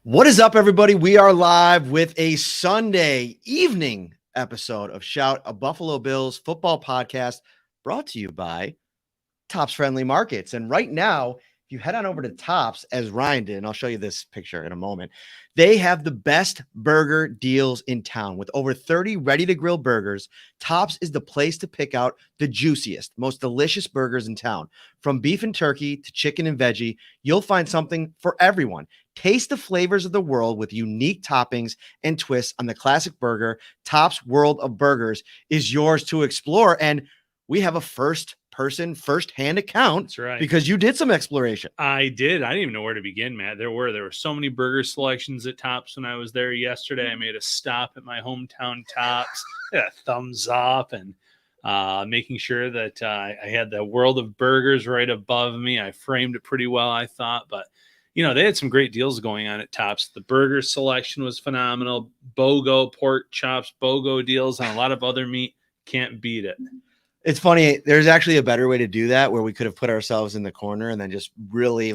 What is up, everybody? We are live with a Sunday evening episode of Shout, a Buffalo Bills football podcast brought to you by Tops Friendly Markets. And right now, if you head on over to Tops, as Ryan did, and I'll show you this picture in a moment, they have the best burger deals in town. With over 30 ready-to-grill burgers, Tops is the place to pick out the juiciest, most delicious burgers in town. From beef and turkey to chicken and veggie, you'll find something for everyone. Taste the flavors of the world with unique toppings and twists on the classic burger. Tops World of Burgers is yours to explore. And we have a first-hand account. That's right. Because you did some exploration. I did. I didn't even know where to begin, Matt. There were so many burger selections at Tops when I was there yesterday. I made a stop at my hometown Tops, a thumbs up, and making sure that I had the World of Burgers right above me. I framed it pretty well, I thought, but they had some great deals going on at Tops. The burger selection was phenomenal. BOGO, pork chops, BOGO deals on a lot of other meat. Can't beat it. It's funny. There's actually a better way to do that, where we could have put ourselves in the corner and then just really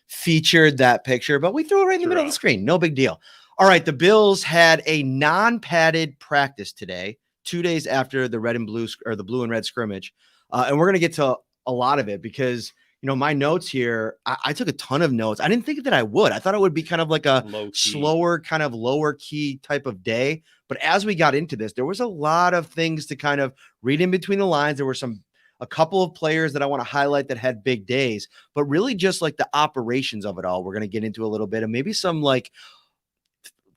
featured that picture, but we threw it right in the middle of the screen. No big deal. All right. The Bills had a non-padded practice today, 2 days after the red and blue or the blue and red scrimmage. And we're going to get to a lot of it because my notes here, I took a ton of notes. I didn't think that I would. I thought it would be kind of like a slower, kind of lower key type of day. But as we got into this, there was a lot of things to kind of read in between the lines. There were a couple of players that I want to highlight that had big days, but really just the operations of it all, we're going to get into a little bit, and maybe some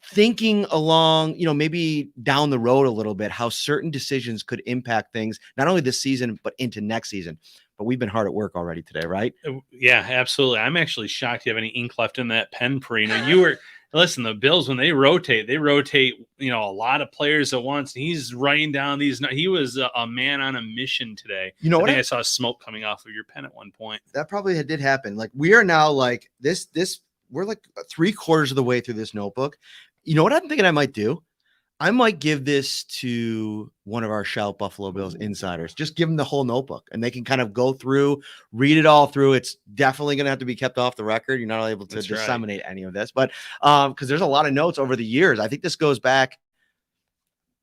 thinking along, maybe down the road a little bit, how certain decisions could impact things, not only this season, but into next season. But we've been hard at work already today, right? Yeah, absolutely. I'm actually shocked you have any ink left in that pen, Parrino. Listen, the Bills, when they rotate, a lot of players at once. He's writing down these. He was a man on a mission today. I saw smoke coming off of your pen at one point. That probably did happen. We are now this, we're 3/4 of the way through this notebook. You know what I'm thinking I might do? I might give this to one of our Shout Buffalo Bills insiders. Just give them the whole notebook, and they can kind of go through, read it all through. It's definitely going to have to be kept off the record. You're not able to disseminate any of this, but because there's a lot of notes over the years. I think this goes back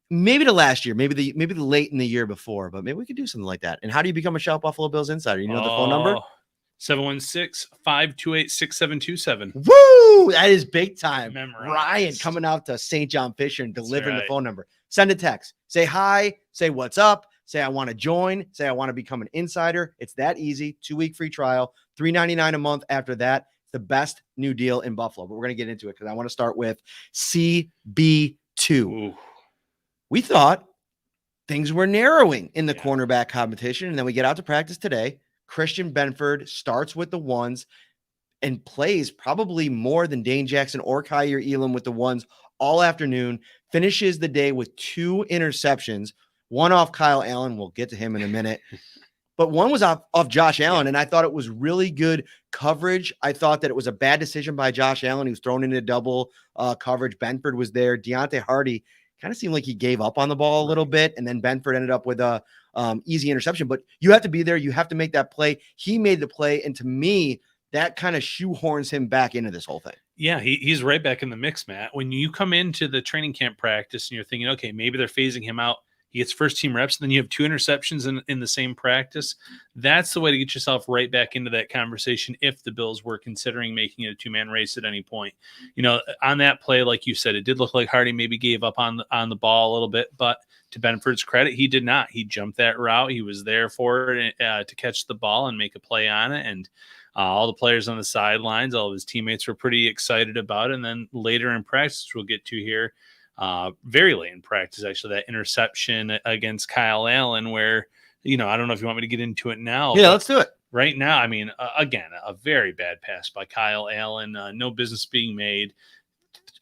maybe to last year, maybe the late in the year before, but maybe we could do something like that. And how do you become a Shout Buffalo Bills insider? You know the phone number? 716-528-6727. Woo! That is big time. Memorized. Ryan coming out to St. John Fisher and delivering the phone number. Send a text. Say hi. Say what's up. Say I want to join. Say I want to become an insider. It's that easy. 2-week free trial. $3.99 a month after that. It's the best new deal in Buffalo. But we're going to get into it because I want to start with CB2. Ooh. We thought things were narrowing in the cornerback competition, and then we get out to practice today. Christian Benford starts with the ones and plays probably more than Dane Jackson or Kyer Elam with the ones all afternoon, finishes the day with 2 interceptions, one off Kyle Allen. We'll get to him in a minute, but one was off Josh Allen. And I thought it was really good coverage. I thought that it was a bad decision by Josh Allen. He was thrown into double coverage. Benford was there. Deontay Hardy kind of seemed like he gave up on the ball a little bit. And then Benford ended up with a easy interception, but you have to be there. You have to make that play. He made the play. And to me, that kind of shoehorns him back into this whole thing. Yeah, he's right back in the mix, Matt. When you come into the training camp practice and you're thinking, okay, maybe they're phasing him out, he gets first team reps, and then you have 2 interceptions in the same practice. That's the way to get yourself right back into that conversation if the Bills were considering making it a 2-man race at any point. On that play, like you said, it did look like Hardy maybe gave up on the ball a little bit, but to Benford's credit, he did not. He jumped that route. He was there for it to catch the ball and make a play on it, and all the players on the sidelines, all of his teammates were pretty excited about it. And then later in practice, we'll get to here, very late in practice, actually, that interception against Kyle Allen where, I don't know if you want me to get into it now. Yeah, let's do it. Right now, I mean, again, a very bad pass by Kyle Allen, no business being made.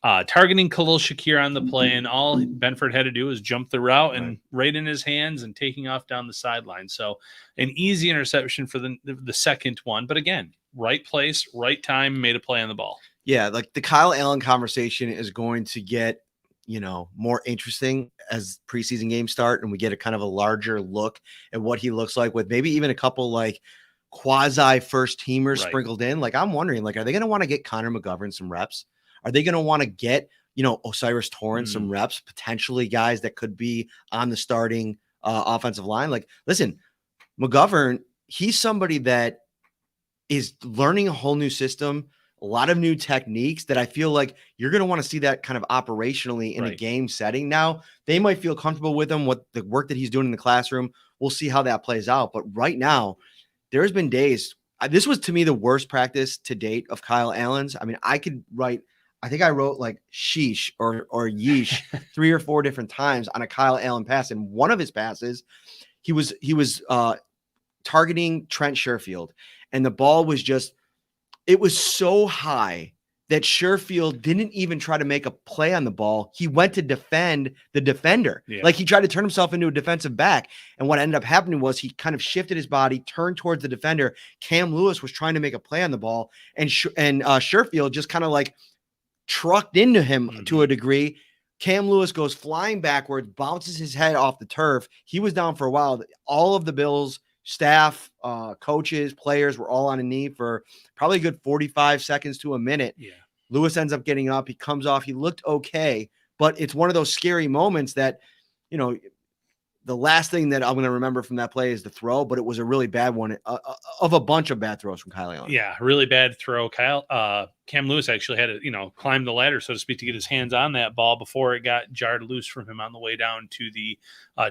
Targeting Khalil Shakir on the play, and all Benford had to do was jump the route and right in his hands and taking off down the sideline. So an easy interception for the second one. But again, right place, right time, made a play on the ball. Yeah, the Kyle Allen conversation is going to get, more interesting as preseason games start and we get a kind of a larger look at what he looks like with maybe even a couple quasi first teamers Right. sprinkled in. Like, I'm wondering, like, are they going to want to get Connor McGovern some reps? Are they going to want to get, Osiris Torrance some reps, potentially guys that could be on the starting offensive line? Like, listen, McGovern, he's somebody that is learning a whole new system, a lot of new techniques that I feel like you're going to want to see that kind of operationally in a game setting. Now, they might feel comfortable with him, what the work that he's doing in the classroom. We'll see how that plays out. But right now, there's been days. This was to me the worst practice to date of Kyle Allen's. I mean, I think I wrote like sheesh or yeesh 3 or 4 different times on a Kyle Allen pass. And one of his passes, he was targeting Trent Sherfield, and the ball was it was so high that Sherfield didn't even try to make a play on the ball. He went to defend the defender. Yeah. Like, he tried to turn himself into a defensive back. And what ended up happening was he kind of shifted his body, turned towards the defender. Cam Lewis was trying to make a play on the ball, and Sherfield just kind of like trucked into him to a degree. Cam Lewis goes flying backwards, bounces his head off the turf. He was down for a while. All of the Bills staff, coaches, players were all on a knee for probably a good 45 seconds to a minute. Yeah. Lewis ends up getting up. He comes off. He looked okay, but it's one of those scary moments that, the last thing that I'm going to remember from that play is the throw, but it was a really bad one of a bunch of bad throws from Kyle Allen. Yeah, really bad throw. Cam Lewis actually had to, climb the ladder, so to speak, to get his hands on that ball before it got jarred loose from him on the way down to the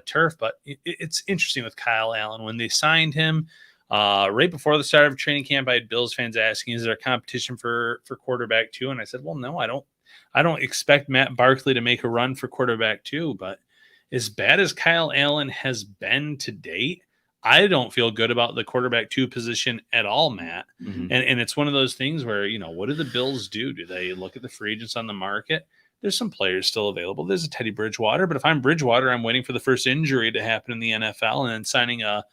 turf. But it's interesting with Kyle Allen. When they signed him right before the start of training camp, I had Bills fans asking, is there a competition for quarterback 2? And I said, well, no, I don't expect Matt Barkley to make a run for quarterback 2, but as bad as Kyle Allen has been to date, I don't feel good about the quarterback 2 position at all, Matt. Mm-hmm. And it's one of those things where, what do the Bills do? Do they look at the free agents on the market? There's some players still available. There's a Teddy Bridgewater, but if I'm Bridgewater, I'm waiting for the first injury to happen in the NFL and then signing a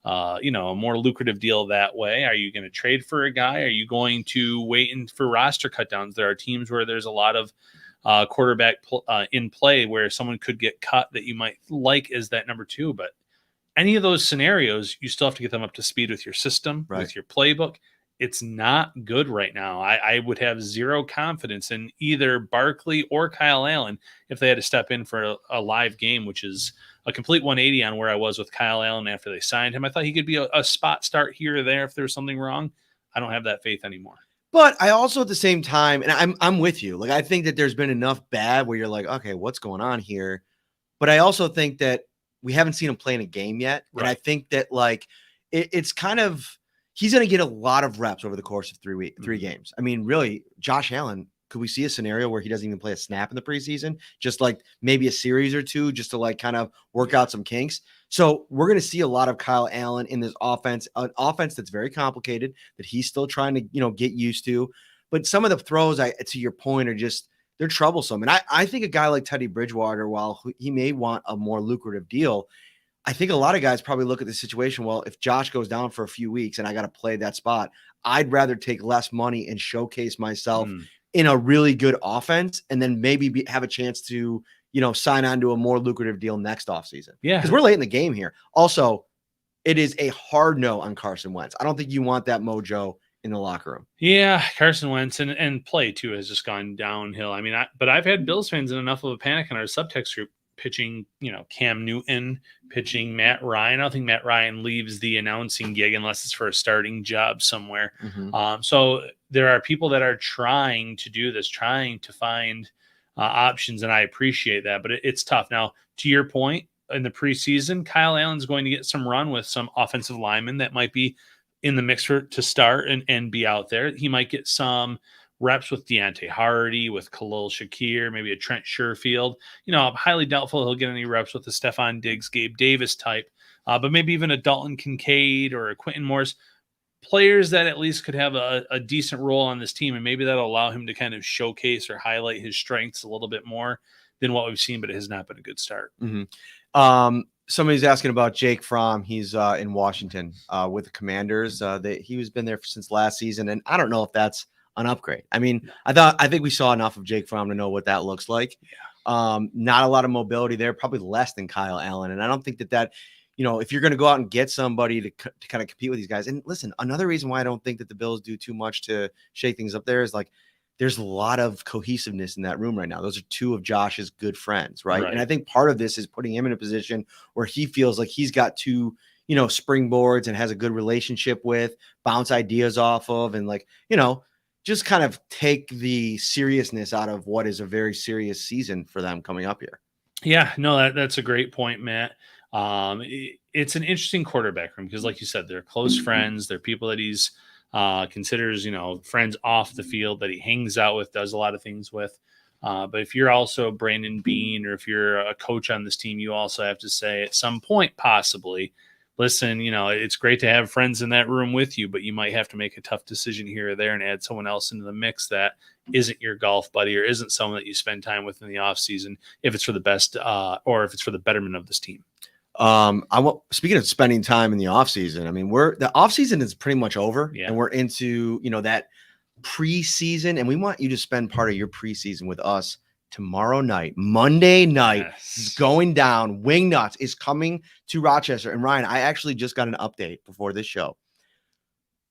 more lucrative deal that way. Are you going to trade for a guy? Are you going to wait for roster cutdowns? There are teams where there's a lot of quarterback in play where someone could get cut that you might like as that number 2. But any of those scenarios, you still have to get them up to speed with your system, with your playbook. It's not good right now. I would have zero confidence in either Barkley or Kyle Allen if they had to step in for a live game, which is a complete 180 on where I was with Kyle Allen after they signed him. I thought he could be a spot start here or there if there was something wrong. I don't have that faith anymore. But I also, at the same time, and I'm with you. Like, I think that there's been enough bad where you're like, okay, what's going on here? But I also think that we haven't seen him play in a game yet. Right. And I think that, like, it's kind of, he's going to get a lot of reps over the course of 3 games. I mean, really, Josh Allen, could we see a scenario where he doesn't even play a snap in the preseason? Just like maybe a series or 2 just to like kind of work out some kinks. So we're going to see a lot of Kyle Allen in this offense, an offense that's very complicated that he's still trying to, get used to. But some of the throws, to your point, are just, they're troublesome. And I think a guy like Teddy Bridgewater, while he may want a more lucrative deal, I think a lot of guys probably look at the situation. Well, if Josh goes down for a few weeks and I got to play that spot, I'd rather take less money and showcase myself in a really good offense and then maybe have a chance to, sign on to a more lucrative deal next offseason. Yeah. Because we're late in the game here. Also, it is a hard no on Carson Wentz. I don't think you want that mojo in the locker room. Yeah, Carson Wentz and play too has just gone downhill. I mean, but I've had Bills fans in enough of a panic in our subtext group pitching, Cam Newton, pitching Matt Ryan. I don't think Matt Ryan leaves the announcing gig unless it's for a starting job somewhere. So there are people that are trying to do this, trying to find options, and I appreciate that, but it's tough. Now, to your point, in the preseason, Kyle Allen's going to get some run with some offensive linemen that might be in the mix to start and be out there. He might get some reps with Deontay Hardy, with Khalil Shakir, maybe a Trent Sherfield. I'm highly doubtful he'll get any reps with the Stephon Diggs, Gabe Davis type, but maybe even a Dalton Kincaid or a Quentin Morris. Players that at least could have a decent role on this team, and maybe that'll allow him to kind of showcase or highlight his strengths a little bit more than what we've seen, but it has not been a good start. Somebody's asking about Jake Fromm. He's in Washington with the Commanders. He's been there since last season, and I don't know if that's an upgrade. I mean, I think we saw enough of Jake Fromm to know what that looks like. Not a lot of mobility there, probably less than Kyle Allen, and I don't think that if you're going to go out and get somebody to kind of compete with these guys. And listen, another reason why I don't think that the Bills do too much to shake things up there is like, there's a lot of cohesiveness in that room right now. Those are two of Josh's good friends, right? And I think part of this is putting him in a position where he feels like he's got two, springboards and has a good relationship with, bounce ideas off of, and like, just kind of take the seriousness out of what is a very serious season for them coming up here. Yeah, no, that's a great point, Matt. It's an interesting quarterback room because, like you said, they're close friends. They're people that he's considers, friends off the field, that he hangs out with, does a lot of things with. But if you're also Brandon Beane, or if you're a coach on this team, you also have to say at some point, possibly, listen, it's great to have friends in that room with you, but you might have to make a tough decision here or there and add someone else into the mix that isn't your golf buddy or isn't someone that you spend time with in the off season, if it's for the best or if it's for the betterment of this team. Speaking of spending time in the off season, I mean, the off season is pretty much over, and we're into, that preseason, and we want you to spend part of your preseason with us tomorrow night, Monday night. Is going down. Wingnuts is coming to Rochester. And Ryan, I actually just got an update before this show.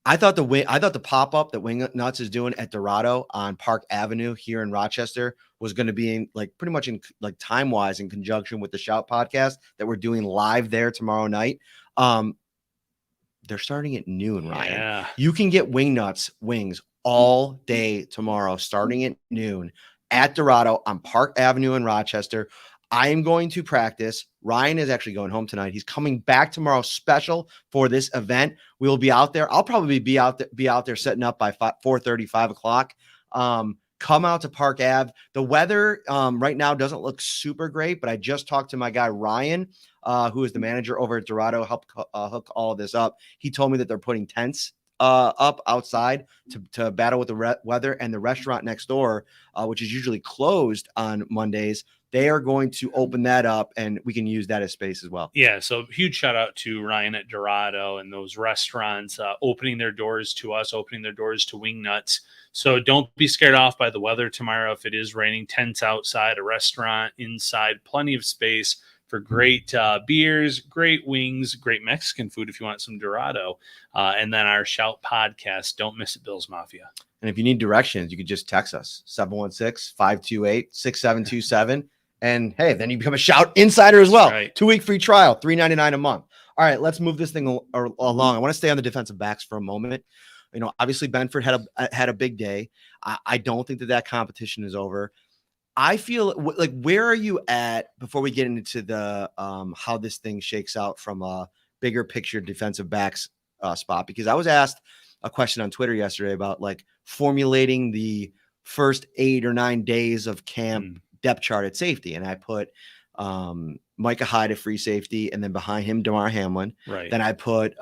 I thought the pop-up that Wingnuts is doing at Dorado on Park Avenue here in Rochester was going to be pretty much in time-wise in conjunction with the Shout podcast that we're doing live there tomorrow night. They're starting at noon, Ryan. Yeah. You can get Wingnuts wings all day tomorrow, starting at noon at Dorado on Park Avenue in Rochester. I am going to practice. Ryan is actually going home tonight. He's coming back tomorrow special for this event. We will be out there. I'll probably be out there setting up by 4:30, 5 o'clock. Come out to Park Ave. The weather right now doesn't look super great, but I just talked to my guy, Ryan, who is the manager over at Dorado, helped hook all of this up. He told me that they're putting tents up outside to battle with the weather, and the restaurant next door, which is usually closed on Mondays, they are going to open that up, and we can use that as space as well. Yeah, so huge shout out to Ryan at Dorado and those restaurants opening their doors to us, opening their doors to Wingnuts. So don't be scared off by the weather tomorrow. If it is raining, tents outside, a restaurant inside, plenty of space for great beers, great wings, great Mexican food if you want some Dorado. And then our Shout podcast. Don't miss it, Bills Mafia. And if you need directions, you can just text us, 716-528-6727. And hey, then you become a Shout insider as well. Right. 2-week free trial, $3.99 a month. All right, let's move this thing along. I want to stay on the defensive backs for a moment. Obviously Benford had a big day. I don't think that competition is over. I feel like, where are you at before we get into the how this thing shakes out from a bigger picture defensive backs spot? Because I was asked a question on Twitter yesterday about formulating the first 8 or 9 days of camp depth chart at safety, and I put Micah Hyde at free safety, and then behind him Damar Hamlin. Right. Then I put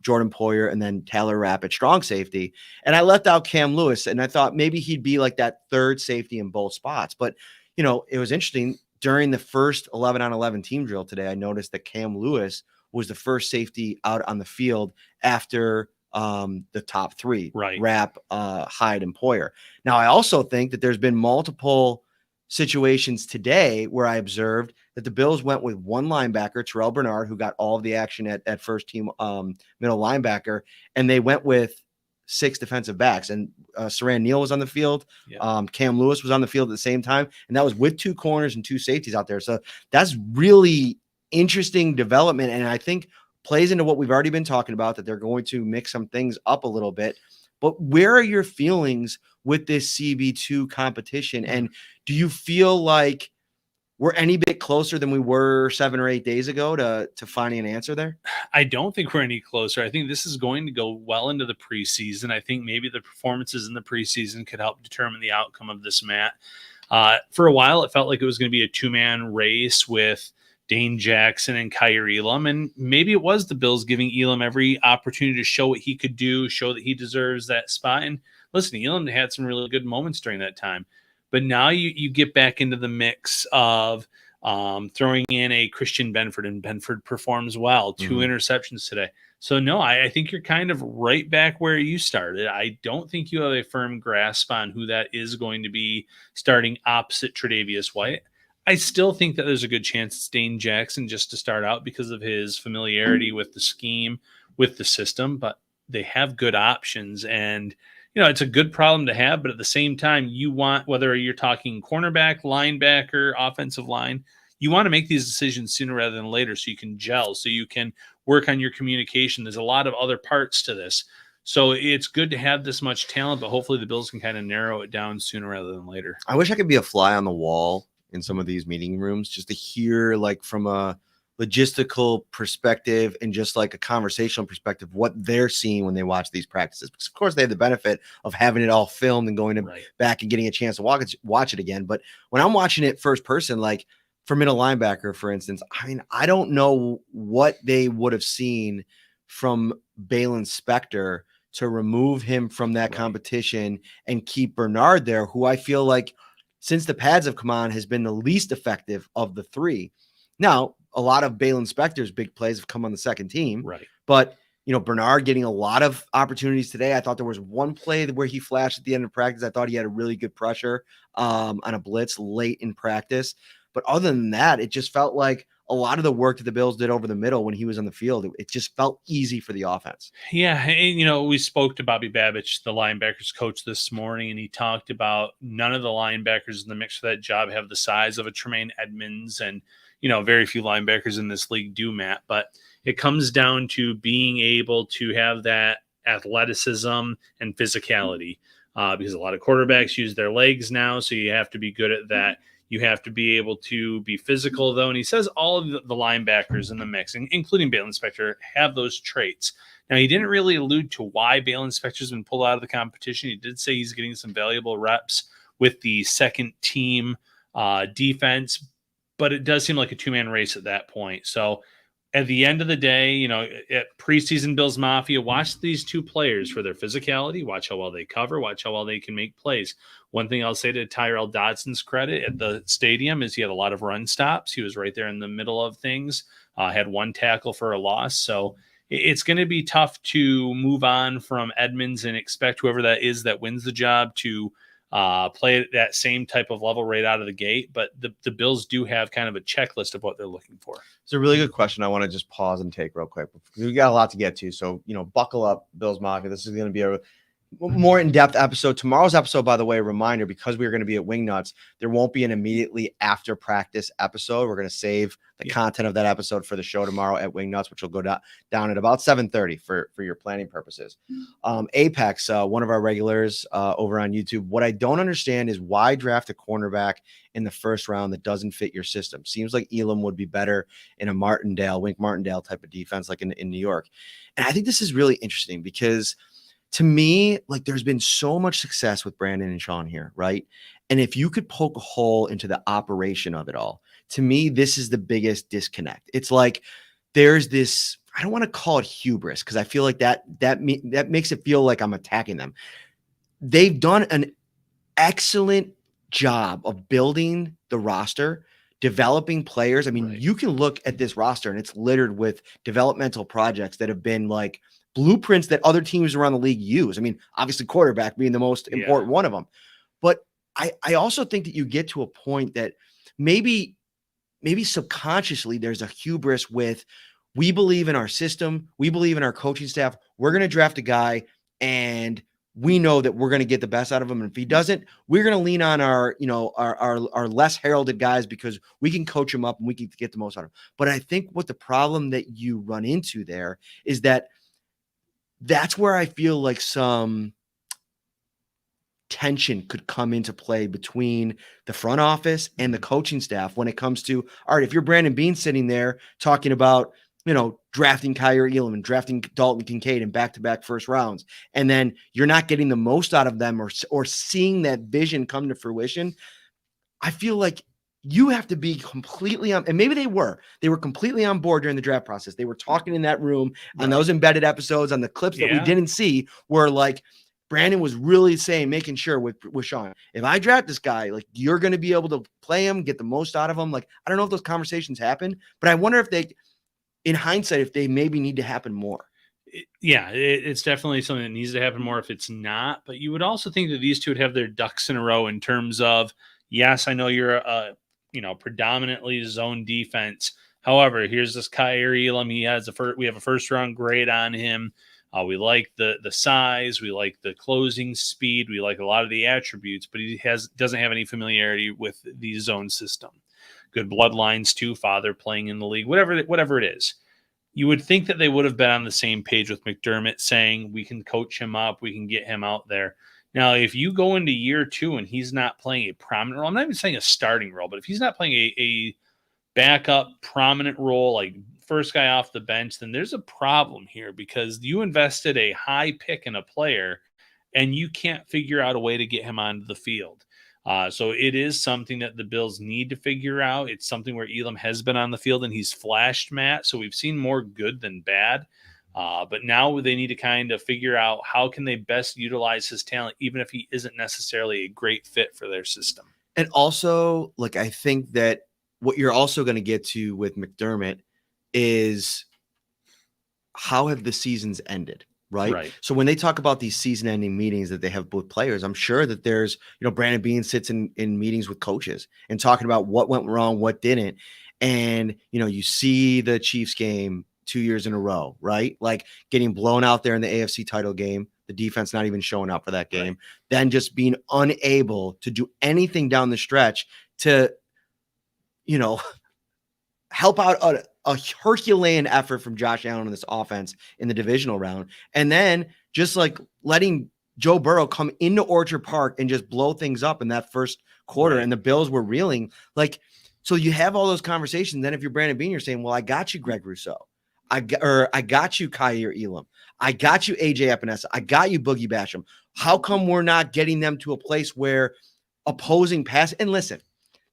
Jordan Poyer and then Taylor Rapp at strong safety, and I left out Cam Lewis, and I thought maybe he'd be like that third safety in both spots. But it was interesting during the first 11-on-11 team drill today. I noticed that Cam Lewis was the first safety out on the field after the top three, right? Rapp, Hyde, and Poyer. Now I also think that there's been multiple situations today where I observed that the Bills went with one linebacker, Terrell Bernard, who got all of the action at first team middle linebacker, and they went with 6 defensive backs. And Saran Neal was on the field. Yeah. Cam Lewis was on the field at the same time, and that was with 2 corners and 2 safeties out there. So that's really interesting development, and I think plays into what we've already been talking about, that they're going to mix some things up a little bit. But where are your feelings with this CB2 competition? And do you feel like we're any bit closer than we were 7 or 8 days ago to finding an answer there? I don't think we're any closer. I think this is going to go well into the preseason. I think maybe the performances in the preseason could help determine the outcome of this, Matt. For a while, it felt like it was going to be a 2-man race with Dane Jackson and Kyer Elam, and maybe it was the Bills giving Elam every opportunity to show what he could do, show that he deserves that spot. And listen, Elam had some really good moments during that time. But now you get back into the mix of throwing in a Christian Benford, and Benford performs well. 2 interceptions today. So, no, I think you're kind of right back where you started. I don't think you have a firm grasp on who that is going to be starting opposite Tre'Davious White. I still think that there's a good chance it's Dane Jackson just to start out because of his familiarity with the scheme, with the system, but they have good options. And, it's a good problem to have, but at the same time, you want, whether you're talking cornerback, linebacker, offensive line, you want to make these decisions sooner rather than later so you can gel, so you can work on your communication. There's a lot of other parts to this. So it's good to have this much talent, but hopefully the Bills can kind of narrow it down sooner rather than later. I wish I could be a fly on the wall in some of these meeting rooms just to hear, like, from a logistical perspective and just like a conversational perspective, what they're seeing when they watch these practices. Because of course they have the benefit of having it all filmed and going back and getting a chance to watch it again. But when I'm watching it first person, like for middle linebacker, for instance, I mean, I don't know what they would have seen from Balin Spector to remove him from that competition and keep Bernard there, who I feel like since the pads have come on has been the least effective of the three. Now, a lot of Balin Spector's big plays have come on the second team, but Bernard getting a lot of opportunities today. I thought there was one play where he flashed at the end of practice. I thought he had a really good pressure on a blitz late in practice. But other than that, it just felt like a lot of the work that the Bills did over the middle when he was on the field, it just felt easy for the offense. Yeah. And, we spoke to Bobby Babich, the linebackers coach, this morning, and he talked about none of the linebackers in the mix for that job have the size of a Tremaine Edmonds. And, very few linebackers in this league do, Matt. But it comes down to being able to have that athleticism and physicality because a lot of quarterbacks use their legs now. So you have to be good at that. You have to be able to be physical, though. And he says all of the linebackers in the mix, including Balin Spector, have those traits. Now, he didn't really allude to why Balin Spector's been pulled out of the competition. He did say he's getting some valuable reps with the second team defense, but it does seem like a two-man race at that point. So at the end of the day, at preseason Bills Mafia, watch these two players for their physicality, watch how well they cover, watch how well they can make plays. One thing I'll say to Tyrell Dodson's credit at the stadium is he had a lot of run stops. He was right there in the middle of things, had one tackle for a loss. So it's going to be tough to move on from Edmonds and expect whoever that is that wins the job to play at that same type of level right out of the gate. But the Bills do have kind of a checklist of what they're looking for. It's a really good question. I want to just pause and take real quick. We got a lot to get to. So, buckle up, Bills Mafia. This is going to be a more in-depth episode. Tomorrow's episode, by the way, a reminder, because we're going to be at Wingnuts, there won't be an immediately after practice episode. We're going to save the content of that episode for the show tomorrow at Wingnuts, which will go down at about 7:30 for your planning purposes. Apex, one of our regulars over on YouTube. What I don't understand is why draft a cornerback in the first round that doesn't fit your system. Seems like Elam would be better in a Wink Martindale type of defense, like in New York. And I think this is really interesting because to me, like, there's been so much success with Brandon and Sean here, right? And if you could poke a hole into the operation of it all, to me, this is the biggest disconnect. It's like there's this, I don't want to call it hubris because I feel like that makes it feel like I'm attacking them. They've done an excellent job of building the roster, developing players. I mean, you can look at this roster and it's littered with developmental projects that have been like blueprints that other teams around the league use. I mean, obviously quarterback being the most important one of them. But I also think that you get to a point that maybe subconsciously there's a hubris with, we believe in our system. We believe in our coaching staff. We're going to draft a guy and we know that we're going to get the best out of him. And if he doesn't, we're going to lean on our less heralded guys because we can coach him up and we can get the most out of him. But I think what the problem that you run into there is that's where I feel like some tension could come into play between the front office and the coaching staff when it comes to, all right, if you're Brandon Beane sitting there talking about, drafting Kyer Elam and drafting Dalton Kincaid in back-to-back first rounds, and then you're not getting the most out of them or seeing that vision come to fruition, I feel like you have to be completely on, and maybe they were completely on board during the draft process. They were talking in that room on those embedded episodes, on the clips that we didn't see, where like Brandon was really making sure with Sean, if I draft this guy, like, you're going to be able to play him, get the most out of him. Like, I don't know if those conversations happen, but I wonder if they, in hindsight, if they maybe need to happen more. It's definitely something that needs to happen more if it's not. But you would also think that these two would have their ducks in a row in terms of, yes, I know you're a predominantly zone defense. However, here's this Kyrie Elam. We have a first round grade on him. We like the size, we like the closing speed, we like a lot of the attributes, but he doesn't have any familiarity with the zone system. Good bloodlines too, father playing in the league, whatever it is. You would think that they would have been on the same page with McDermott saying we can coach him up, we can get him out there. Now, if you go into year 2 and he's not playing a prominent role, I'm not even saying a starting role, but if he's not playing a backup prominent role, like first guy off the bench, then there's a problem here because you invested a high pick in a player and you can't figure out a way to get him onto the field. So it is something that the Bills need to figure out. It's something where Elam has been on the field and he's flashed, Matt. So we've seen more good than bad. But now they need to kind of figure out how can they best utilize his talent, even if he isn't necessarily a great fit for their system. And also, like, I think that what you're also going to get to with McDermott is how have the seasons ended, right? So when they talk about these season-ending meetings that they have with players, I'm sure that there's, Brandon Beane sits in meetings with coaches and talking about what went wrong, what didn't. And, you see the Chiefs game 2 years in a row, right? Like getting blown out there in the AFC title game, the defense not even showing up for that game, then just being unable to do anything down the stretch to, help out a Herculean effort from Josh Allen in this offense in the divisional round. And then just like letting Joe Burrow come into Orchard Park and just blow things up in that first quarter. And the Bills were reeling. So you have all those conversations. Then if you're Brandon Beane, you're saying, well, I got you, Greg Rousseau. I got you, Kyrie Elam. I got you, AJ Epinesa. I got you, Boogie Basham. How come we're not getting them to a place where opposing pass? And listen,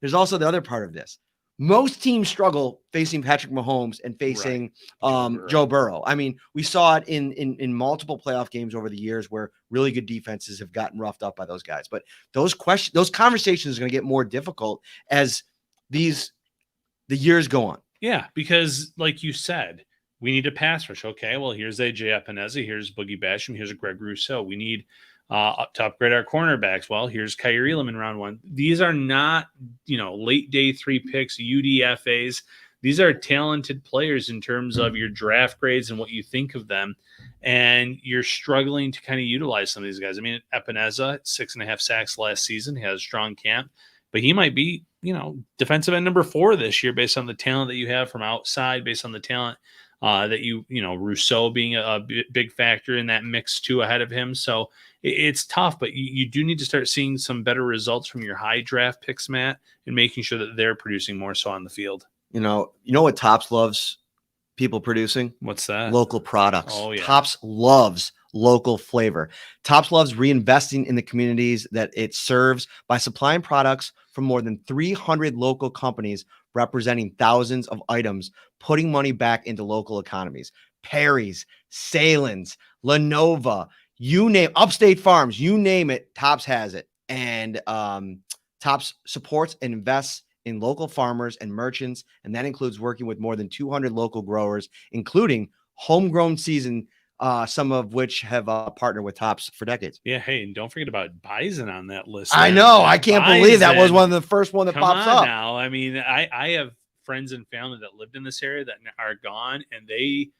there's also the other part of this. Most teams struggle facing Patrick Mahomes and facing Joe Burrow. I mean, we saw it in multiple playoff games over the years where really good defenses have gotten roughed up by those guys. But those conversations are going to get more difficult as the years go on. Yeah, because like you said, we need a pass rush. Okay, well, here's AJ Epinesa, here's Boogie Basham, here's a Greg Rousseau. We need to upgrade our cornerbacks. Well, here's Kyrie Elam in round 1. These are not, late day 3 picks, UDFAs. These are talented players in terms of your draft grades and what you think of them. And you're struggling to kind of utilize some of these guys. I mean, Epinesa, 6.5 sacks last season, he has a strong camp, but he might be, defensive end number 4 this year based on the talent that you have from outside, based on the talent that Rousseau being a big factor in that mix too ahead of him. So it's tough, but you do need to start seeing some better results from your high draft picks, Matt, and making sure that they're producing more so on the field. You know what Topps loves people producing? What's that? Local products. Oh, yeah. Topps loves local flavor. Topps loves reinvesting in the communities that it serves by supplying products from more than 300 local companies representing thousands of items, putting money back into local economies. Perry's, Salen's, Lenova, you name Upstate Farms, you name it, Topps has it. And Topps supports and invests in local farmers and merchants, and that includes working with more than 200 local growers, including homegrown season, some of which have partnered with Topps for decades. Yeah, hey, and don't forget about Bison on that list. I know. I can't believe that was one of the first one that pops up. Now, I mean, I have friends and family that lived in this area that are gone, and they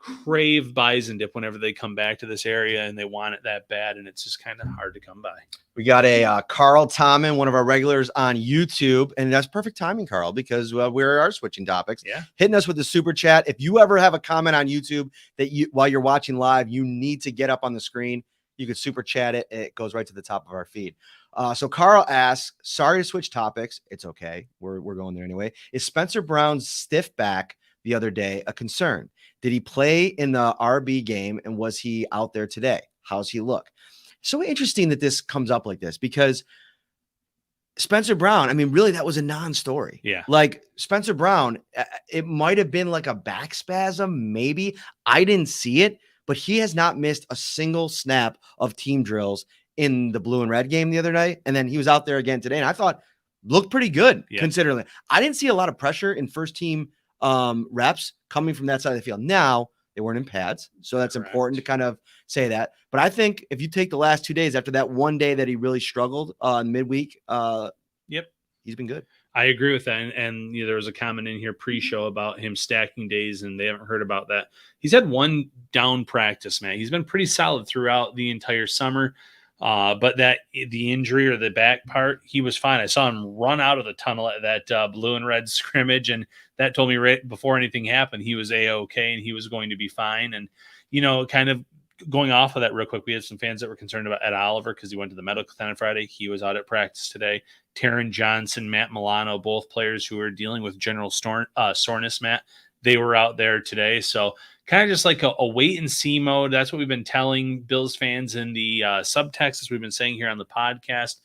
crave bison dip whenever they come back to this area, and they want it that bad, and it's just kind of hard to come by. We got a Carl Tommen, one of our regulars on YouTube, and that's perfect timing, Carl, because we are switching topics. Yeah, hitting us with the super chat. If you ever have a comment on YouTube that while you're watching live, you need to get up on the screen, you could super chat it. It goes right to the top of our feed. So Carl asks, sorry to switch topics. It's okay. We're going there anyway. Is Spencer Brown's stiff back the other day a concern? Did he play in the RB game, and was he out there today? How's he look? So interesting that this comes up like this, because Spencer Brown, I mean, really, that was a non-story. Yeah. Like Spencer Brown, it might have been like a back spasm, maybe. I didn't see it, but he has not missed a single snap of team drills in the blue and red game the other night. And then he was out there again today, and I thought looked pretty good, considering. I didn't see a lot of pressure in first team reps coming from that side of the field. Now, they weren't in pads, so that's important to kind of say that. But I think if you take the last 2 days after that one day that he really struggled midweek, he's been good. I agree with that. And there was a comment in here pre-show about him stacking days, and they haven't heard about that. He's had one down practice, man. He's been pretty solid throughout the entire summer. But the injury or the back part, he was fine. I saw him run out of the tunnel at that blue and red scrimmage, and that told me right before anything happened, he was A-OK and he was going to be fine. And, kind of going off of that real quick, we had some fans that were concerned about Ed Oliver because he went to the medical tent on Friday. He was out at practice today. Taron Johnson, Matt Milano, both players who are dealing with general soreness, Matt, they were out there today. So kind of just like a wait and see mode. That's what we've been telling Bills fans in the subtext, as we've been saying here on the podcast.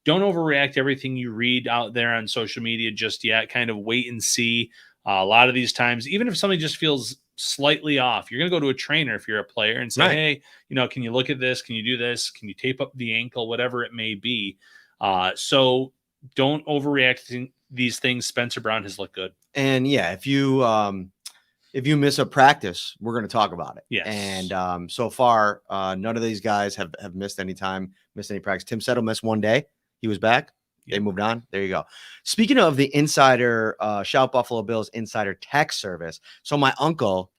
Don't overreact to everything you read out there on social media just yet. Kind of wait and see. A lot of these times, even if somebody just feels slightly off, you're going to go to a trainer if you're a player and say, Right. hey, can you look at this? Can you do this? Can you tape up the ankle? Whatever it may be. So don't overreact to these things. Spencer Brown has looked good. And yeah, if you miss a practice, we're going to talk about it. Yes. And so far, none of these guys have missed any time, missed any practice. Tim Settle missed one day. He was back. They moved on. There you go. Speaking of the insider, Shout Buffalo Bills insider text service. So my Uncle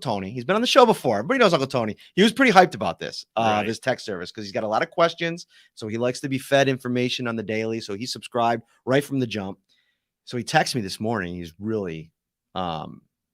Tony, he's been on the show before. Everybody knows Uncle Tony. He was pretty hyped about this, this text service, because he's got a lot of questions. So he likes to be fed information on the daily. So he subscribed right from the jump. So he texted me this morning. He's really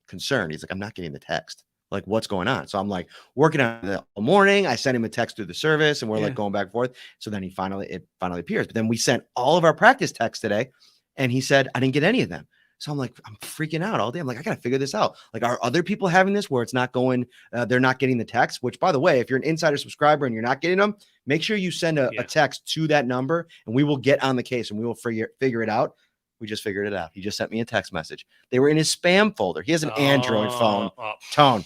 concerned. He's like, I'm not getting the text. Like, what's going on? So I'm like working on it all morning. I sent him a text through the service, and we're like going back and forth. So then it finally appears. But then we sent all of our practice texts today, and he said, I didn't get any of them. So I'm like, I'm freaking out all day. I'm like, I got to figure this out. Like, are other people having this where it's not going, they're not getting the text, which, by the way, if you're an insider subscriber and you're not getting them, make sure you send a text to that number, and we will get on the case and we will figure it out. We just figured it out. He just sent me a text message. They were in his spam folder. He has an Android phone. Tone,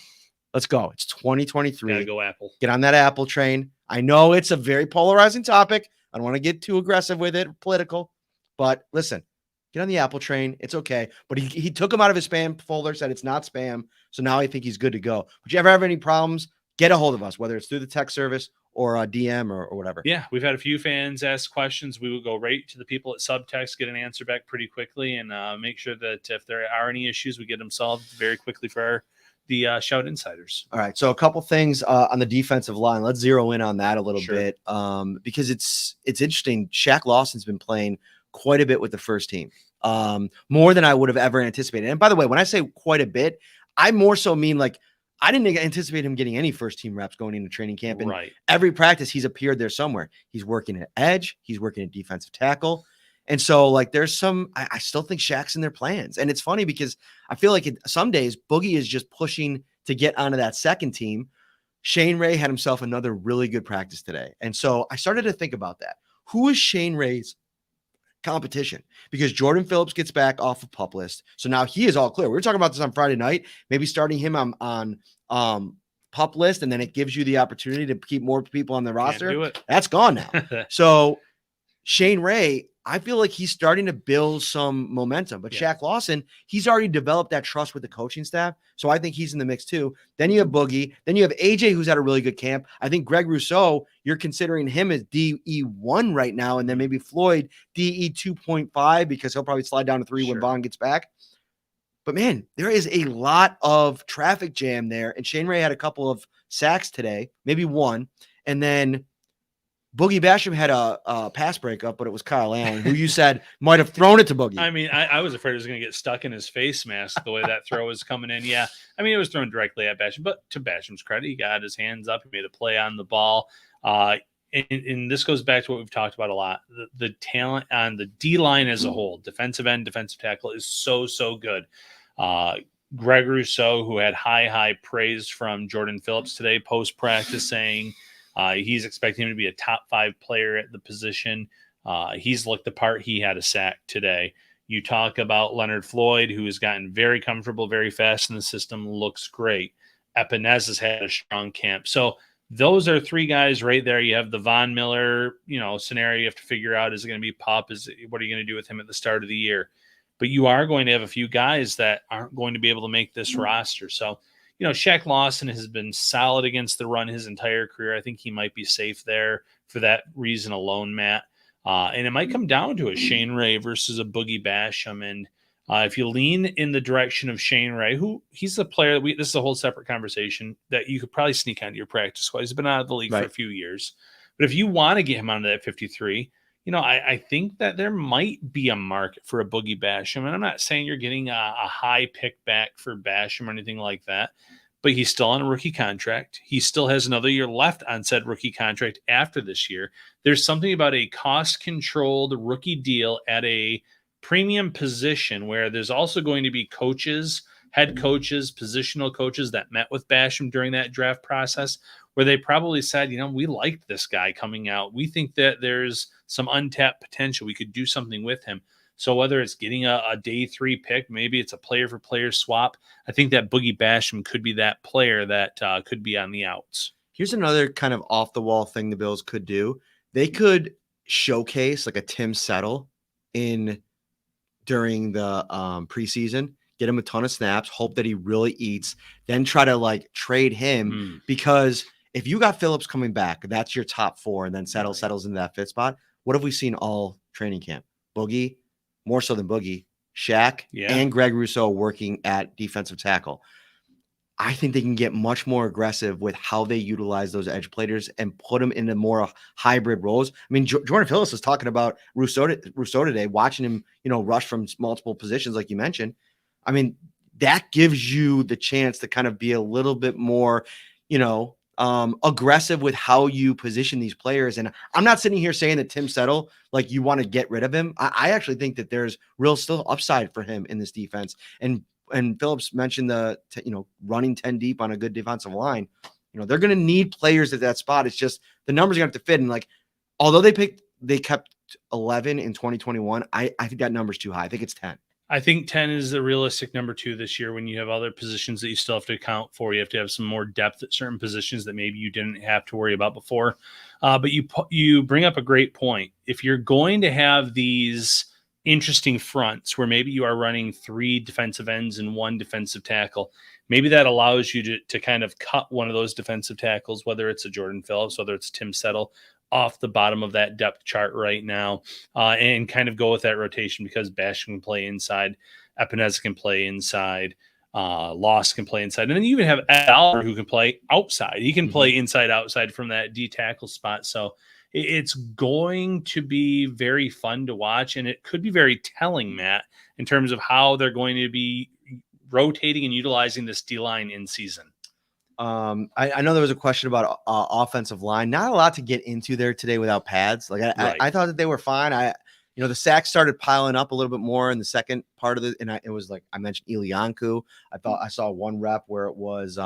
let's go. It's 2023. Gotta go Apple. Get on that Apple train. I know it's a very polarizing topic. I don't want to get too aggressive with it, political, but listen, get on the Apple train. It's okay. But he took him out of his spam folder, said it's not spam. So now I think he's good to go. But you ever have any problems, get a hold of us, whether it's through the text service or a DM or whatever. Yeah, we've had a few fans ask questions. We will go right to the people at subtext, get an answer back pretty quickly, and make sure that if there are any issues, we get them solved very quickly for the Shout Insiders. All right, so a couple things on the defensive line. Let's zero in on that a little bit because it's interesting. Shaq Lawson's been playing quite a bit with the first team, more than I would have ever anticipated. And by the way, when I say quite a bit, I more so mean like I didn't anticipate him getting any first team reps going into training camp. And every practice he's appeared there somewhere. He's working at edge. He's working at defensive tackle. And so like there's some, I still think Shaq's in their plans. And it's funny because I feel like some days Boogie is just pushing to get onto that second team. Shane Ray had himself another really good practice today. And so I started to think about that. Who is Shane Ray's competition? Because Jordan Phillips gets back off of PUP list. So now he is all clear. We were talking about this on Friday night, maybe starting him on PUP list, and then it gives you the opportunity to keep more people on the roster. That's gone now. So Shane Ray, I feel like he's starting to build some momentum, but Shaq Lawson, he's already developed that trust with the coaching staff. So I think he's in the mix too. Then you have Boogie. Then you have AJ, who's had a really good camp. I think Greg Rousseau, you're considering him as DE1 right now. And then maybe Floyd DE 2.5, because he'll probably slide down to 3 when Bond gets back. But man, there is a lot of traffic jam there. And Shane Ray had a couple of sacks today, maybe one. And then Boogie Basham had a pass breakup, but it was Kyle Allen, who you said might have thrown it to Boogie. I mean, I was afraid it was going to get stuck in his face mask the way that throw was coming in. Yeah, I mean, it was thrown directly at Basham, but to Basham's credit, he got his hands up. He made a play on the ball. And this goes back to what we've talked about a lot. The talent on the D-line as a whole, defensive end, defensive tackle, is so good. Greg Rousseau, who had high praise from Jordan Phillips today post-practice, saying he's expecting him to be a top 5 player at the position. He's looked the part. He had a sack today. You talk about Leonard Floyd, who has gotten very comfortable, very fast in the system, looks great. Epinez has had a strong camp. So those are 3 guys right there. You have the Von Miller, scenario you have to figure out. Is it going to be Pop? What are you going to do with him at the start of the year? But you are going to have a few guys that aren't going to be able to make this roster. So, Shaq Lawson has been solid against the run his entire career. I think he might be safe there for that reason alone, Matt. And it might come down to a Shane Ray versus a Boogie Basham. And if you lean in the direction of Shane Ray, he's a player that this is a whole separate conversation that you could probably sneak onto your practice squad. He's been out of the league for a few years. But if you want to get him onto that 53, I think that there might be a market for a Boogie Basham. And I'm not saying you're getting a high pick back for Basham or anything like that, but he's still on a rookie contract. He still has another year left on said rookie contract after this year. There's something about a cost-controlled rookie deal at a premium position where there's also going to be coaches, head coaches, positional coaches that met with Basham during that draft process where they probably said, we liked this guy coming out. We think that there's some untapped potential. We could do something with him. So whether it's getting a day 3 pick, maybe it's a player for player swap, I think that Boogie Basham could be that player that could be on the outs. Here's another kind of off the wall thing the Bills could do. They could showcase like a Tim Settle during the preseason, get him a ton of snaps, hope that he really eats, then try to like trade him because if you got Phillips coming back, that's your top 4, and then settles into that 5th spot. What have we seen all training camp? Boogie, more so than Boogie, Shaq, and Greg Rousseau working at defensive tackle. I think they can get much more aggressive with how they utilize those edge players and put them into more hybrid roles. I mean, Jordan Phillips was talking about Rousseau today, watching him, rush from multiple positions, like you mentioned. I mean, that gives you the chance to kind of be a little bit more, aggressive with how you position these players. And I'm not sitting here saying that Tim Settle, like you want to get rid of him. I actually think that there's real still upside for him in this defense. And Phillips mentioned running 10 deep on a good defensive line. They're going to need players at that spot. It's just the numbers are going to have to fit. And although they kept 11 in 2021, I think that number's too high. I think it's 10. I think 10 is the realistic number 2 this year when you have other positions that you still have to account for. You have to have some more depth at certain positions that maybe you didn't have to worry about before. But you bring up a great point. If you're going to have these interesting fronts where maybe you are running 3 defensive ends and 1 defensive tackle, maybe that allows you to kind of cut one of those defensive tackles, whether it's a Jordan Phillips, whether it's Tim Settle, off the bottom of that depth chart right now, and kind of go with that rotation because Basham can play inside, Epineza can play inside, Loss can play inside, and then you even have Al who can play outside. He can play inside, outside from that D tackle spot. So it's going to be very fun to watch, and it could be very telling, Matt, in terms of how they're going to be rotating and utilizing this D-line in season. I know there was a question about offensive line. Not a lot to get into there today without pads. I thought that they were fine. The sacks started piling up a little bit more in the second part of it was like I mentioned Ilianku. I saw one rep where it was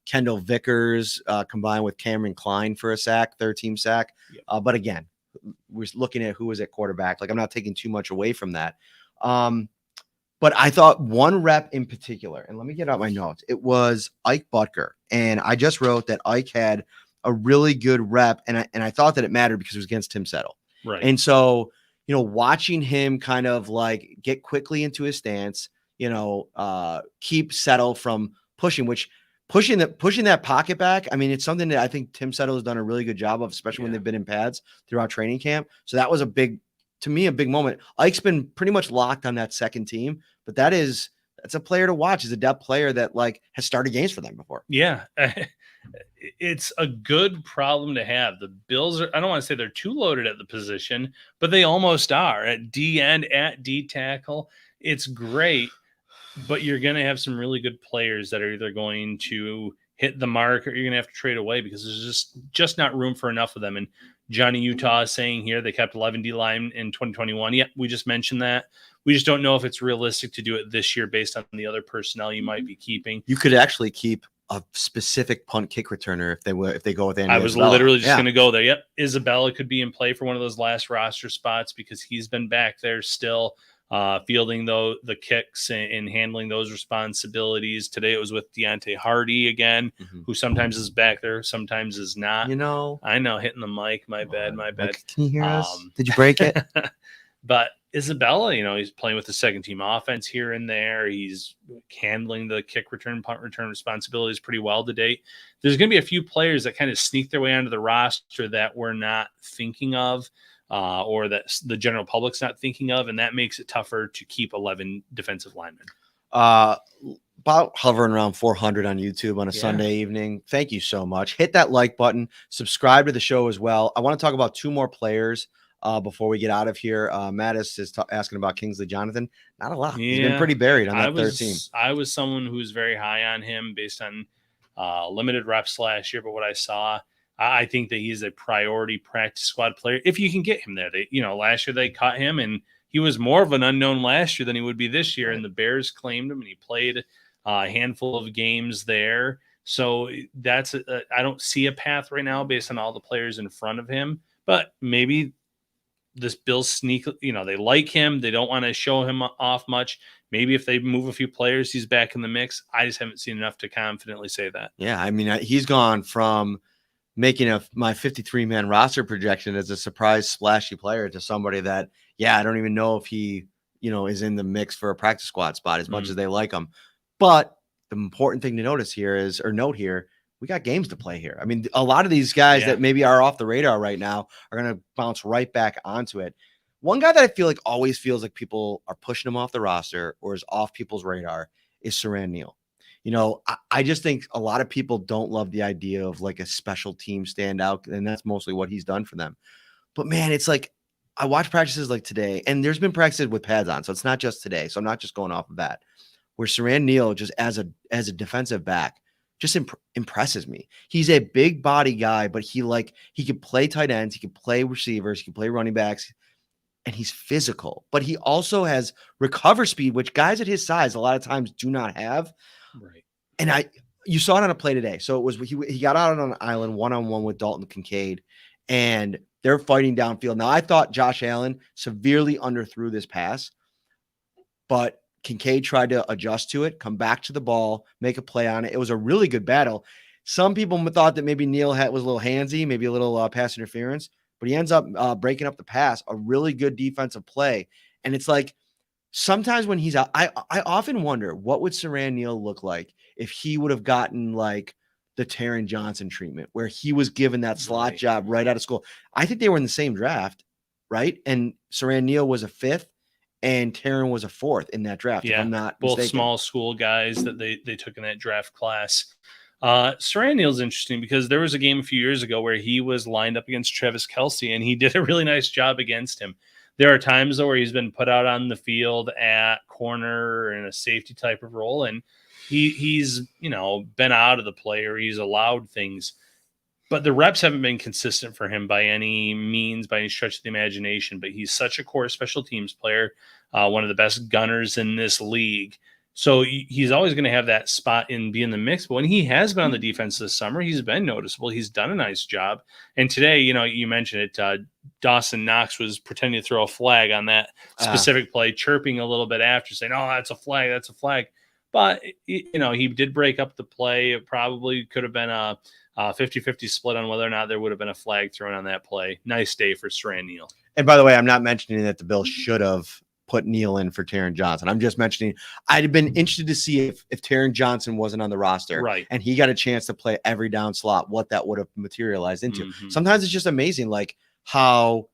Kendall Vickers combined with Cameron Klein for a sack, 3rd-team sack. Yep. But again, we're looking at who was at quarterback. Like I'm not taking too much away from that. But I thought one rep in particular, and let me get out my notes. It was Ike Butker. And I just wrote that Ike had a really good rep. And I thought that it mattered because it was against Tim Settle. Right. And so, watching him kind of like get quickly into his stance, keep Settle from pushing that pocket back. I mean, it's something that I think Tim Settle has done a really good job of, especially when they've been in pads throughout training camp. So that was a big moment. Ike's been pretty much locked on that second team, but that's a player to watch. He's a depth player that has started games for them before. Yeah. It's a good problem to have. The Bills I don't want to say they're too loaded at the position, but they almost are at D end, at D tackle. It's great, but you're going to have some really good players that are either going to hit the mark or you're going to have to trade away because there's just not room for enough of them. And Johnny Utah is saying here they kept 11 D-line in 2021. Yeah, we just mentioned that. We just don't know if it's realistic to do it this year based on the other personnel you might be keeping. You could actually keep a specific punt kick returner if they go with Andy. I was literally just going to go there. Yep, Isabella could be in play for one of those last roster spots because he's been back there still fielding the kicks and handling those responsibilities. Today it was with Deontay Hardy again, who sometimes is back there, sometimes is not. I know, hitting the mic. My bad. Can you hear us? Did you break it? But Isabella, he's playing with the second team offense here and there. He's handling the kick return, punt return responsibilities pretty well to date. There's going to be a few players that kind of sneak their way onto the roster that we're not thinking of. or that the general public's not thinking of, and that makes it tougher to keep 11 defensive linemen. About hovering around 400 on YouTube on a Sunday evening. Thank you so much. Hit that like button. Subscribe to the show as well. I want to talk about 2 more players before we get out of here. Mattis is asking about Kingsley Jonathan. Not a lot. Yeah, he's been pretty buried on that third team. I was someone who's very high on him based on limited reps last year, but what I saw, I think that he's a priority practice squad player if you can get him there. Last year they caught him, and he was more of an unknown last year than he would be this year, and the Bears claimed him, and he played a handful of games there. So I don't see a path right now based on all the players in front of him, but maybe this Bills sneak, they like him. They don't want to show him off much. Maybe if they move a few players, he's back in the mix. I just haven't seen enough to confidently say that. Yeah. I mean, he's gone from making my 53-man roster projection as a surprise splashy player to somebody that, I don't even know if he, is in the mix for a practice squad spot as much as they like him. But the important thing to note here, we got games to play here. I mean, a lot of these guys that maybe are off the radar right now are going to bounce right back onto it. One guy that I feel like always feels like people are pushing him off the roster or is off people's radar is Saran Neal. I just think a lot of people don't love the idea of like a special team standout, and that's mostly what he's done for them. But man, it's like I watch practices like today, and there's been practices with pads on, so it's not just today. So I'm not just going off of that. Where Saran Neal just as a defensive back just impresses me. He's a big body guy, but he can play tight ends, he can play receivers, he can play running backs, and he's physical. But he also has recover speed, which guys at his size a lot of times do not have. Right. And you saw it on a play today. So it was he got out on an island 1-on-1 with Dalton Kincaid, and they're fighting downfield. Now I thought Josh Allen severely underthrew this pass, but Kincaid tried to adjust to it, come back to the ball, make a play on it. It was a really good battle. Some people thought that maybe Neal was a little handsy, maybe a little pass interference, but he ends up breaking up the pass. A really good defensive play. And it's like sometimes when he's out, I often wonder what would Saran Neal look like if he would have gotten like the Taron Johnson treatment where he was given that slot job right out of school. I think they were in the same draft, right? And Saran Neal was a 5th. And Taron was a 4th in that draft. Yeah, if I'm not both mistaken. Small school guys that they took in that draft class. Saran Neal's interesting because there was a game a few years ago where he was lined up against Travis Kelce, and he did a really nice job against him. There are times though where he's been put out on the field at corner in a safety type of role, and he's been out of the play or he's allowed things. But the reps haven't been consistent for him by any means, by any stretch of the imagination. But he's such a core special teams player, one of the best gunners in this league. So he's always going to have that spot in being the mix. But when he has been on the defense this summer, he's been noticeable. He's done a nice job. And today, you mentioned it, Dawson Knox was pretending to throw a flag on that specific play, chirping a little bit after, saying, "Oh, that's a flag, that's a flag." But, he did break up the play. It probably could have been a 50-50 split on whether or not there would have been a flag thrown on that play. Nice day for Saran Neal. And by the way, I'm not mentioning that the Bills should have put Neal in for Taron Johnson. I'm just mentioning I'd have been interested to see if Taron Johnson wasn't on the roster and he got a chance to play every down slot, what that would have materialized into. Mm-hmm. Sometimes it's just amazing, like how,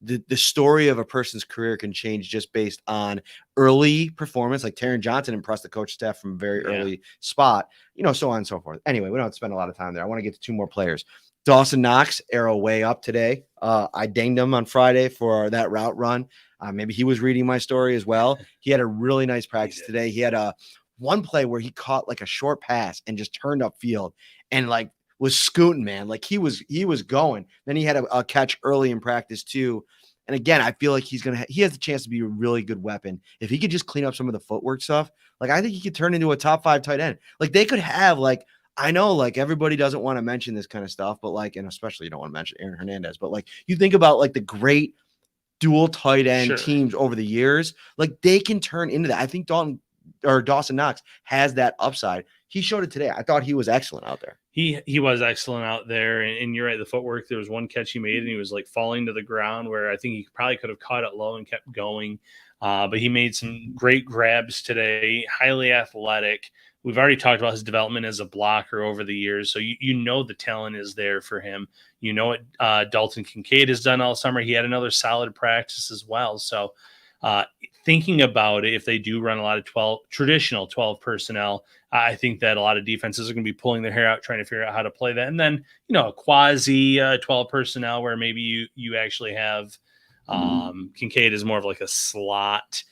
the story of a person's career can change just based on early performance. Like Taron Johnson impressed the coach staff from a very early spot, so on and so forth. Anyway, we don't have to spend a lot of time there. I want to get to 2 more players. Dawson Knox, arrow way up today. I dinged him on Friday for that route run. Maybe he was reading my story as well. He had a really nice practice today. He had one play where he caught like a short pass and just turned upfield and like was scooting, man. Like he was going. Then he had a catch early in practice too. And again, I feel like he has the chance to be a really good weapon. If he could just clean up some of the footwork stuff, like I think he could turn into a top 5 tight end. Like they could have I know like everybody doesn't want to mention this kind of stuff, but and especially you don't want to mention Aaron Hernandez, but you think about the great dual tight end teams over the years, they can turn into that. I think Dawson Knox has that upside. He showed it today. I thought he was excellent out there. He was excellent out there, and you're right. The footwork. There was one catch he made, and he was falling to the ground where I think he probably could have caught it low and kept going. But he made some great grabs today. Highly athletic. We've already talked about his development as a blocker over the years. So you know the talent is there for him. You know what Dalton Kincaid has done all summer. He had another solid practice as well. So thinking about it, if they do run a lot of traditional 12 personnel, I think that a lot of defenses are going to be pulling their hair out trying to figure out how to play that. And then, a quasi 12 personnel where maybe you actually have Kincaid is more of like a slot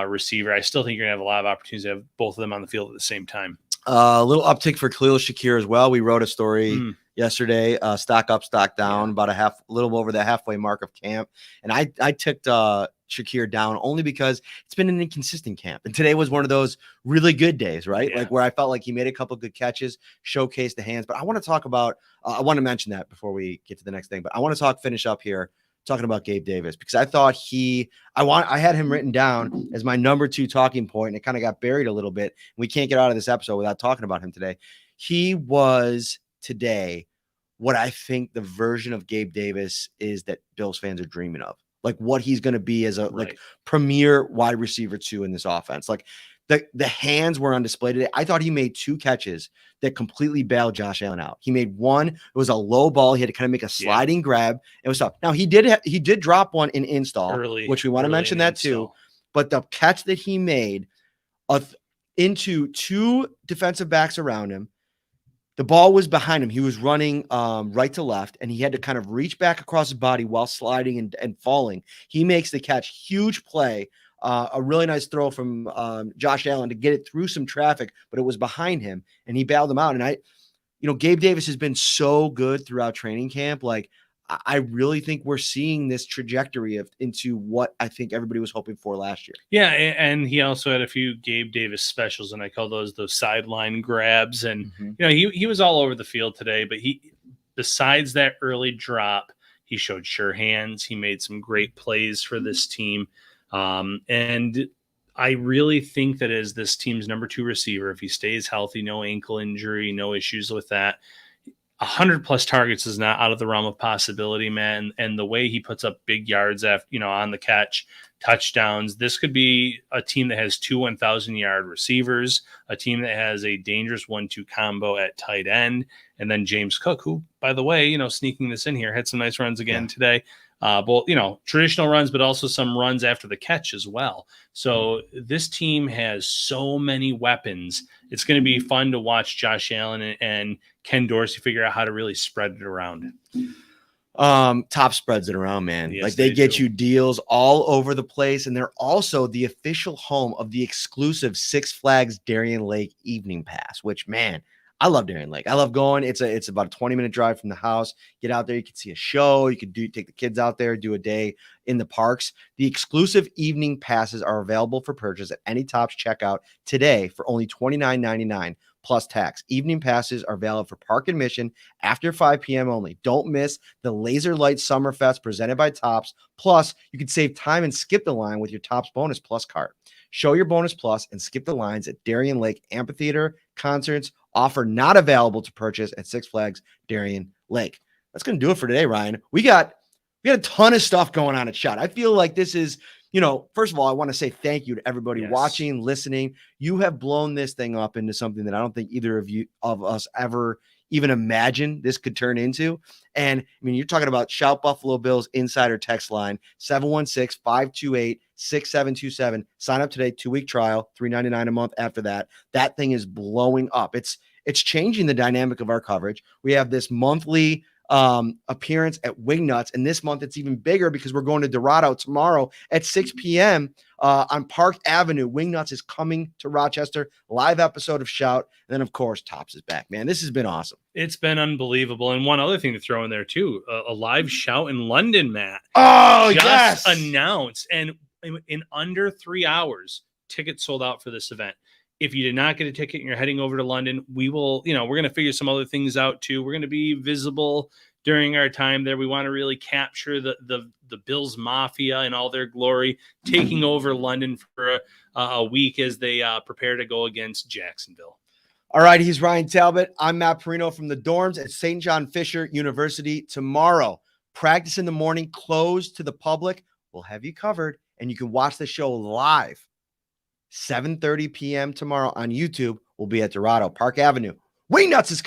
receiver. I still think you're gonna have a lot of opportunities to have both of them on the field at the same time. A little uptick for Khalil Shakir as well. We wrote a story yesterday, stock up, stock down, about a little over the halfway mark of camp. And I ticked Shakir down only because it's been an inconsistent camp. And today was one of those really good days, right? Yeah. Like where I felt like he made a couple good catches, showcased the hands. But I want to talk about, I want to mention that before we get to the next thing, but I want to finish up here talking about Gabe Davis, because I thought I had him written down as my number 2 talking point, and it kind of got buried a little bit. We can't get out of this episode without talking about him today. He was today what I think the version of Gabe Davis is that Bills fans are dreaming of, like what he's going to be as a like premier wide receiver 2 in this offense. Like the hands were on display today. I thought he made 2 catches that completely bailed Josh Allen out. He made one. It was a low ball. He had to kind of make a sliding grab. It was tough. Now he did drop one in install, which we want to mention that too. But the catch that he made into 2 defensive backs around him, the ball was behind him. He was running right to left, and he had to kind of reach back across his body while sliding and falling. He makes the catch. Huge play. A really nice throw from Josh Allen to get it through some traffic, but it was behind him, and he bailed him out. And Gabe Davis has been so good throughout training camp. Like, I really think we're seeing this trajectory into what I think everybody was hoping for last year. Yeah, and he also had a few Gabe Davis specials, and I call those sideline grabs. And he was all over the field today, but besides that early drop, he showed sure hands. He made some great plays for this team. And I really think that as this team's number 2 receiver, if he stays healthy, no ankle injury, no issues with that, 100+ targets is not out of the realm of possibility, man. And the way he puts up big yards after, on the catch, touchdowns, this could be a team that has 2 1,000-yard receivers, a team that has a dangerous 1-2 combo at tight end, and then James Cook, who, by the way, sneaking this in here, had some nice runs again today. Both, traditional runs, but also some runs after the catch as well. So this team has so many weapons. It's going to be fun to watch Josh Allen and Ken Dorsey figure out how to really spread it around. Top spreads it around, man. Yes, like they get you deals all over the place, and they're also the official home of the exclusive Six Flags Darien Lake Evening Pass, which, man, I love Darien Lake. I love going. It's about a 20-minute drive from the house. Get out there. You can see a show. You could take the kids out there, do a day in the parks. The exclusive evening passes are available for purchase at any Tops checkout today for only $29.99 plus tax. Evening passes are valid for park admission after 5 p.m. only. Don't miss the Laser Light Summer Fest presented by Tops. Plus, you can save time and skip the line with your Tops Bonus Plus card. Show your Bonus Plus and skip the lines at Darien Lake Amphitheater, concerts. Offer not available to purchase at Six Flags Darien Lake. That's going to do it for today, Ryan. We got a ton of stuff going on at Shot. I feel like this is, first of all, I want to say thank you to everybody watching, listening. You have blown this thing up into something that I don't think either of us ever even imagined this could turn into. And I mean, you're talking about Shout Buffalo Bills Insider text line, 716-528-6727. Sign up today, 2-week trial, $3.99 a month after that. That thing is blowing up. It's changing the dynamic of our coverage. We have this monthly appearance at Wingnuts, and this month it's even bigger because we're going to Dorado tomorrow at 6 p.m. On Park Avenue. Wingnuts is coming to Rochester. Live episode of Shout, and then of course Tops is back. Man, this has been awesome. It's been unbelievable. And one other thing to throw in there too, a live Shout in London, Matt. Oh, just announced, and in under 3 hours, tickets sold out for this event. If you did not get a ticket and you're heading over to London, we will, we're going to figure some other things out too. We're going to be visible during our time there. We want to really capture the Bills Mafia in all their glory, taking over London for a week as they prepare to go against Jacksonville. All right, he's Ryan Talbot. I'm Matt Parrino from the dorms at St. John Fisher University. Tomorrow, practice in the morning, closed to the public. We'll have you covered, and you can watch the show live. 7:30 p.m. tomorrow on YouTube will be at Dorado. Park Avenue. Wingnuts is